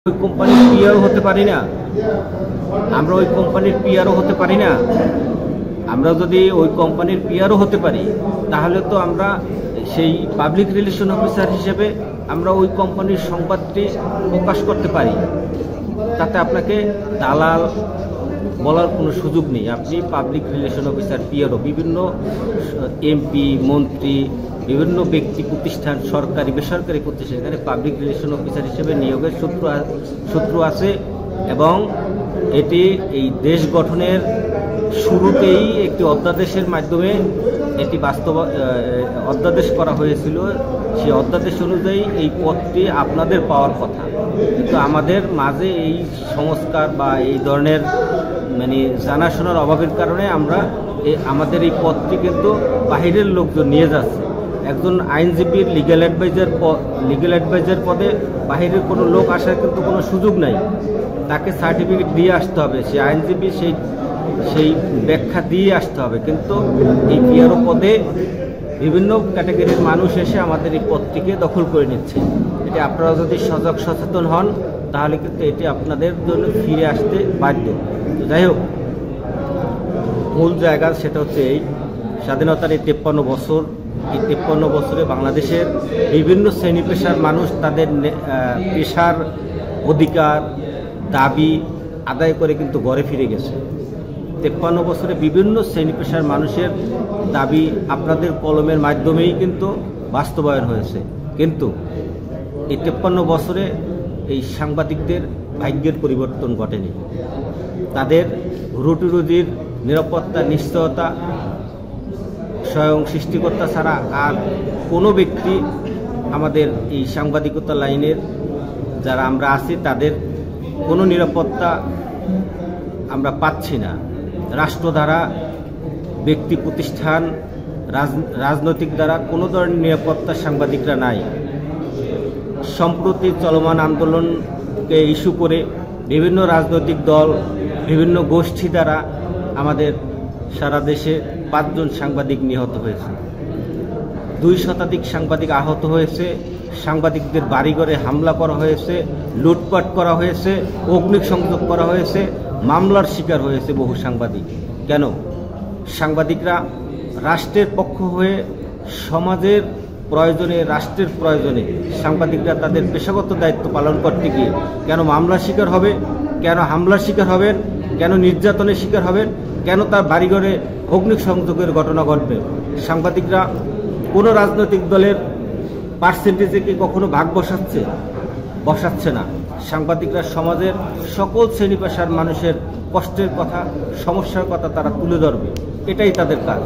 ওই কোম্পানির পিআরও হতে পারি না, আমরা ওই কোম্পানির পিআরও হতে পারি না। আমরা যদি ওই কোম্পানির পিআরও হতে পারি তাহলে তো আমরা সেই পাবলিক রিলেশন অফিসার হিসেবে আমরা ওই কোম্পানির সংবাদটি প্রকাশ করতে পারি। তাতে আপনাকে দালাল বলার কোনো সুযোগ নেই। আপনি পাবলিক রিলেশন অফিসার পিআরও, বিভিন্ন এমপি মন্ত্রী, বিভিন্ন ব্যক্তি প্রতিষ্ঠান, সরকারি বেসরকারি প্রতিষ্ঠান, এখানে পাবলিক রিলেশন অফিসার হিসেবে নিয়োগের সূত্র আছে এবং এটি এই দেশ গঠনের শুরুতেই একটি অধ্যাদেশের মাধ্যমে এটি অধ্যাদেশ করা হয়েছিল। সেই অধ্যাদেশ অনুযায়ী এই পদটি আপনাদের পাওয়ার কথা, কিন্তু আমাদের মাঝে এই সংস্কার বা এই ধরনের জানাশোনার অভাবের কারণে আমরা আমাদের এই পদটি কিন্তু বাহিরের লোকজন নিয়ে যাচ্ছে। একজন আইনজীবীর লিগ্যাল অ্যাডভাইজার পদে বাহিরের কোনো লোক আসার কিন্তু কোনো সুযোগ নাই। তাকে সার্টিফিকেট দিয়ে আসতে হবে, সে আইনজীবী সেই ব্যাখ্যা দিয়ে আসতে হবে। কিন্তু এই পিআরও পদে বিভিন্ন ক্যাটাগরির মানুষ এসে আমাদের এই পদটিকে দখল করে নিচ্ছে। এটি আপনারা যদি সচেতন হন তাহলে কিন্তু এটি আপনাদের জন্য ফিরে আসতে বাধ্য। যাই হোক, মূল জায়গা সেটা হচ্ছে এই স্বাধীনতার এই 53 বছর। এই 53 বছরে বাংলাদেশের বিভিন্ন শ্রেণী পেশার মানুষ তাদের পেশার অধিকার দাবি আদায় করে কিন্তু ঘরে ফিরে গেছে। 53 বছরে বিভিন্ন শ্রেণী পেশার মানুষের দাবি আপনাদের কলমের মাধ্যমেই কিন্তু বাস্তবায়ন হয়েছে। কিন্তু এই 53 বছরে এই সাংবাদিকদের ভাগ্যের পরিবর্তন ঘটেনি। তাদের রুটি রুজির নিরাপত্তা নিশ্চয়তা স্বয়ং সৃষ্টিকর্তা ছাড়া আর কোনো ব্যক্তি আমাদের এই সাংবাদিকতা লাইনের যারা আমরা আছি তাদের কোনো নিরাপত্তা আমরা পাচ্ছি না। রাষ্ট্র দ্বারা, ব্যক্তি প্রতিষ্ঠান, রাজনৈতিক দ্বারা কোনো ধরনের নিরাপত্তা সাংবাদিকরা নাই। সম্প্রতি চলমান আন্দোলনকে ইস্যু করে বিভিন্ন রাজনৈতিক দল, বিভিন্ন গোষ্ঠী দ্বারা আমাদের সারা দেশে 5 জন সাংবাদিক নিহত হয়েছে, 2 শতাধিক সাংবাদিক আহত হয়েছে, সাংবাদিকদের বাড়িঘরে হামলা করা হয়েছে, লুটপাট করা হয়েছে, অগ্নিসংযোগ করা হয়েছে, মামলার শিকার হয়েছে বহু সাংবাদিক। কেন? সাংবাদিকরা রাষ্ট্রের পক্ষ হয়ে সমাজের প্রয়োজনে, রাষ্ট্রের প্রয়োজনে সাংবাদিকরা তাদের পেশাগত দায়িত্ব পালন করতে গিয়ে কেন মামলার শিকার হবে, কেন হামলার শিকার হবেন, কেন নির্যাতনের শিকার হবেন, কেন তার বাড়িঘরে অগ্নিসংযোগের ঘটনা ঘটবে? সাংবাদিকরা কোনো রাজনৈতিক দলের পার্সেন্টেজে কি কখনো ভাগ বসাচ্ছে না। সাংবাদিকরা সমাজের সকল শ্রেণী পেশার মানুষের কষ্টের কথা, সমস্যার কথা তারা তুলে ধরবে, এটাই তাদের কাজ।